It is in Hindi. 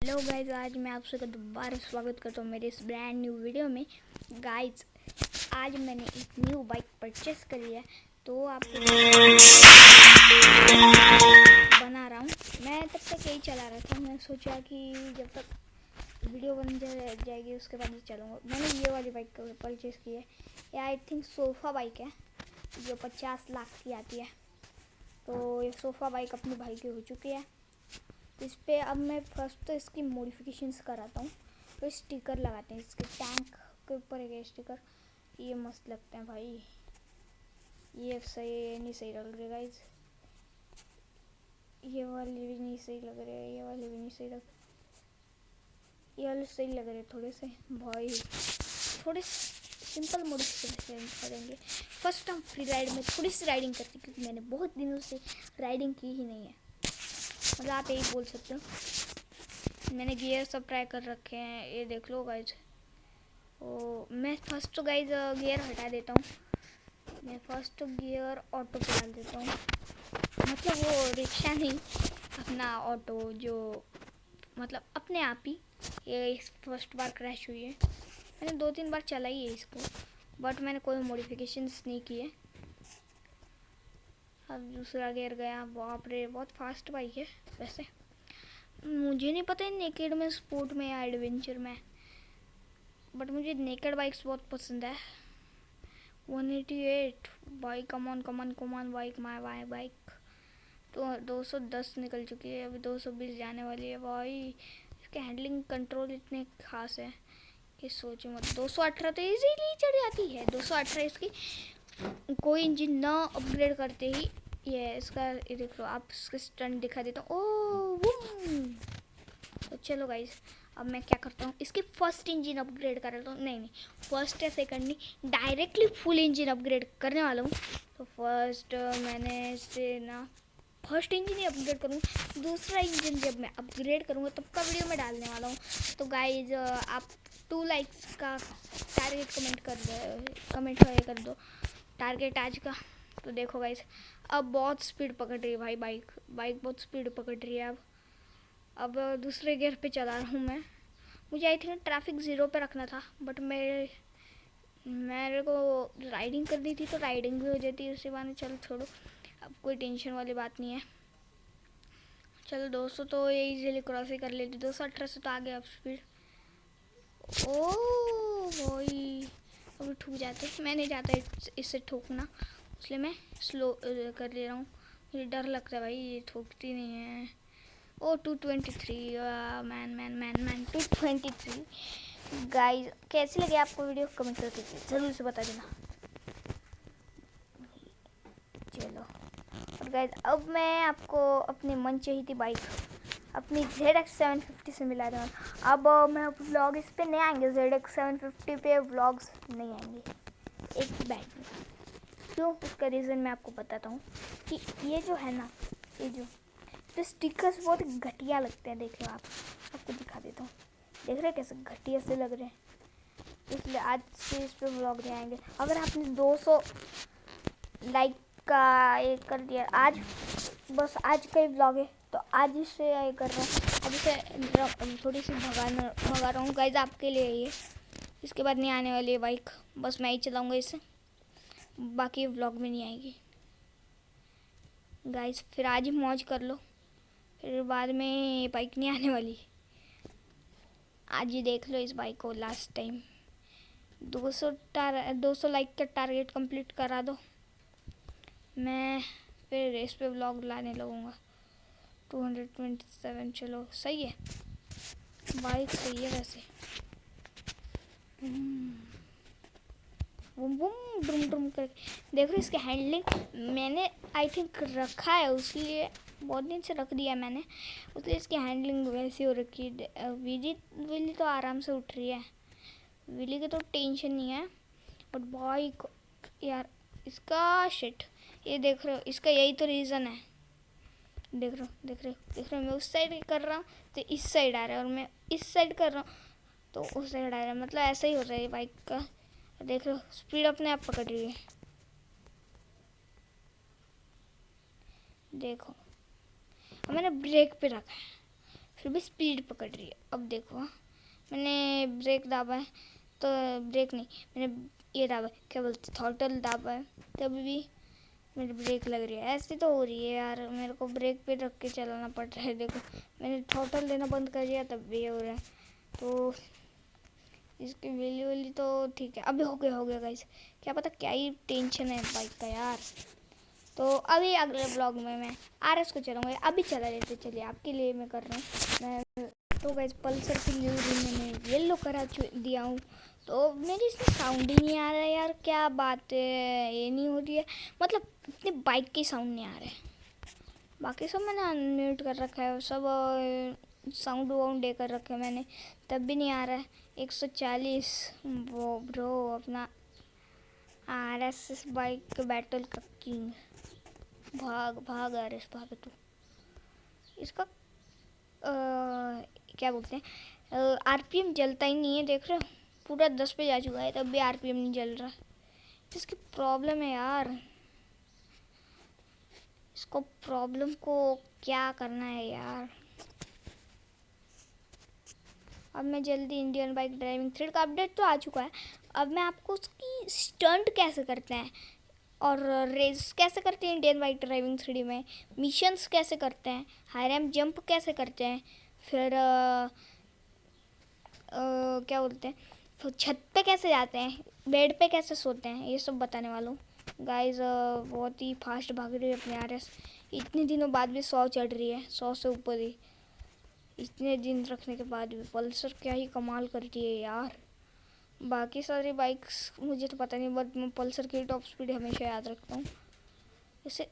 हेलो गाइज, आज मैं आप सबका दोबारा स्वागत करता हूँ मेरे इस ब्रांड न्यू वीडियो में। गाइज, आज मैंने एक न्यू बाइक परचेस करी है, तो आपको बना रहा हूँ। मैं तब तक यही चला रहा था। मैं सोचा कि जब तक वीडियो बन जाएगी उसके बाद ही चलूँगा। मैंने ये वाली बाइक परचेस की है। ये आई थिंक सोफ़ा बाइक है जो 50 लाख की आती है। तो ये सोफ़ा बाइक अपने भाई की हो चुकी है। इस पे अब मैं फर्स्ट तो इसकी मॉडिफिकेशंस कराता हूँ, तो स्टिकर लगाते हैं इसके टैंक के ऊपर। एक स्टिकर ये मस्त लगते हैं भाई। ये सही नहीं सही लग रहे गाइज, ये वाले भी नहीं सही लग रहे, ये वाले भी नहीं सही लग, ये वाले सही लग रहे थोड़े से भाई। थोड़े सिंपल मॉडिफिकेशन करेंगे। फर्स्ट टाइम फ्री राइड में थोड़ी सी राइडिंग करती, क्योंकि मैंने बहुत दिनों से राइडिंग की ही नहीं है। मतलब आप यही बोल सकते हो। मैंने गियर सब ट्राई कर रखे हैं, ये देख लो गाइज। ओ मैं फर्स्ट गाइज गियर हटा देता हूँ। मैं फर्स्ट गियर ऑटो पे डाल देता हूँ, मतलब वो रिक्शा नहीं, अपना ऑटो जो मतलब अपने आप ही। ये फर्स्ट बार क्रैश हुई है। मैंने 2-3 बार चलाई है इसको, बट मैंने कोई मॉडिफिकेशंस नहीं किए। अब दूसरा गियर गया। बाप रे, बहुत फास्ट बाइक है। वैसे मुझे नहीं पता है नेकेड में, स्पोर्ट में या एडवेंचर में, बट मुझे नेकेड बाइक्स बहुत पसंद है। 188 bike, come on come on come on bike, my bike. तो 210 निकल चुकी है, अभी 220 जाने वाली है भाई। इसके हैंडलिंग कंट्रोल इतने खास है कि सोचो मत। 218 तो इजीली चढ़ जाती है। 218 इसकी कोई इंजन ना अपग्रेड करते ही ये इसका, ये देख लो आप, इसका स्टंट दिखा देता हूँ। ओ तो चलो गाइस, अब मैं क्या करता हूँ, इसकी फर्स्ट इंजन अपग्रेड कर लेता हूँ। नहीं, फर्स्ट या सेकंड नहीं, डायरेक्टली फुल इंजन अपग्रेड करने वाला हूँ। तो फर्स्ट मैंने इसे ना फर्स्ट इंजन ही अपग्रेड करूँगा। दूसरा इंजन जब मैं अपग्रेड करूँगा तब का वीडियो मैं डालने वाला हूँ। तो गाइज आप 2 लाइक्स का टारगेट कमेंट कर दो टारगेट आज का। तो देखो गाइज, अब बहुत स्पीड पकड़ रही है भाई बाइक बहुत स्पीड पकड़ रही है। अब दूसरे गियर पे चला रहा हूँ मैं। मुझे आई थिंक ट्रैफिक 0 पे रखना था, बट मेरे को राइडिंग करनी थी, तो राइडिंग भी हो जाती है उसी बहाने। चलो छोड़ो, अब कोई टेंशन वाली बात नहीं है। चलो 200 तो ये इजीली क्रॉस ही कर लेती। 218 से तो आ गया अब स्पीड। ओ भाई, अभी ठुक जाते। मैं नहीं चाहता इससे ठोकना, इसलिए मैं स्लो कर ले रहा हूँ। मुझे डर लगता है भाई, ये ठोकती नहीं है। ओ 223 मैन 223। गाइस, कैसी लगी आपको वीडियो कमेंट करके जरूर से बता देना। चलो, और गाइस अब मैं आपको अपनी मन चाहिए बाइक अपनी ZX 750 से मिला रहा हूँ। अब मैं व्लॉग इस पे नहीं आएंगे, ZX 750 पे व्लॉग्स नहीं आएंगे। एक बैड क्यों, उसका रीज़न मैं आपको बताता हूँ कि ये जो है ना, ये जो तो स्टिकर्स बहुत घटिया लगते हैं। देख लो आप, आपको दिखा देता हूँ। देख रहे हैं कैसे घटिया से लग रहे हैं, इसलिए आज से इस पर व्लॉग नहीं आएंगे। अगर आपने 200 लाइक का ये कर दिया आज, बस आज का ही व्लॉग है, तो आज ही से ये कर रहा हूँ। अभी से थोड़ी सी भगा रहा हूँ गाइज आपके लिए। ये इसके बाद नहीं आने वाली है बाइक, बस मैं ही चलाऊँगा इसे, बाकी व्लॉग में नहीं आएगी गाइज। फिर आज ही मौज कर लो, फिर बाद में ये बाइक नहीं आने वाली। आज ही देख लो इस बाइक को लास्ट टाइम। 200 लाइक का टारगेट कंप्लीट करा दो, मैं फिर इस पे व्लॉग लाने लगूँगा। 227, चलो सही है, बाइक सही है वैसे। बूम बूम ड्रुम ड्रुम करके देख रहे इसके हैंडलिंग। मैंने आई थिंक रखा है, उसलिए बहुत दिन से रख दिया मैंने, उसलिए इसकी हैंडलिंग वैसी हो रखी है। विली तो आराम से उठ रही है, विली की तो टेंशन नहीं है, बट बाइक यार इसका शिट। ये देख रहे हो, इसका यही तो रीज़न है। देख रहे हो मैं उस साइड कर रहा हूँ तो इस साइड आ रहा है, और मैं इस साइड कर रहा हूँ तो उस साइड आ रहा है। मतलब ऐसा ही हो रहा है बाइक का। देख लो स्पीड अपने आप पकड़ रही है। देखो, मैंने ब्रेक पे रखा है, फिर भी स्पीड पकड़ रही है। अब देखो, मैंने ब्रेक दाबा है तो ब्रेक नहीं, मैंने ये दाबा, क्या बोलते, थ्रॉटल दाबा है, तभी भी मेरी ब्रेक लग रही है। ऐसी तो हो रही है यार, मेरे को ब्रेक पे रख के चलाना पड़ रहा है। देखो मैंने थ्रॉटल देना बंद कर दिया तब भी ये हो रहा है। तो इसकी वैल्यू तो ठीक है। अभी हो गया गाइस, क्या पता क्या ही टेंशन है बाइक का यार। तो अभी अगले ब्लॉग में मैं RS को चलाऊँगा, अभी चला लेते, चलिए आपके लिए मैं कर रहा हूँ। मैं तो गाइस पल्सर की लिवरी मैंने येलो करा दिया हूँ, तो मेरी इसमें साउंड ही नहीं आ रहा है यार। क्या बात है, ये नहीं हो रही है, मतलब इतनी बाइक की साउंड नहीं आ रहा है। बाकी सब मैंने अनम्यूट कर रखा है, सब साउंड वाउंड दे कर रखे मैंने, तब भी नहीं आ रहा है। 140 वो ब्रो अपना RS बाइक बैटल का किंग। भाग भाग RS भाग तू। इसका क्या बोलते हैं, RPM जलता ही नहीं है, देख रहे हो, पूरा 10 पे जा चुका है तब भी RPM नहीं जल रहा। इसकी प्रॉब्लम है यार, इसको प्रॉब्लम को क्या करना है यार। अब मैं जल्दी इंडियन बाइक ड्राइविंग थ्रिड का अपडेट तो आ चुका है। अब मैं आपको उसकी स्टंट कैसे करते हैं और रेस कैसे करते हैं इंडियन बाइक ड्राइविंग थ्री में, मिशंस कैसे करते हैं, हाई रैंप जंप कैसे करते हैं, फिर क्या बोलते हैं, फिर छत पे कैसे जाते हैं, बेड पे कैसे सोते हैं, ये सब बताने वाला हूँ गाइस। बहुत ही फास्ट भाग रही है अपने RS, इतने दिनों बाद भी 100 चढ़ रही है, 100 से ऊपर ही, इतने दिन रखने के बाद भी। पल्सर क्या ही कमाल करती है यार। बाकी सारी बाइक्स मुझे तो पता नहीं, बट मैं पल्सर की टॉप स्पीड हमेशा याद रखता हूँ। जैसे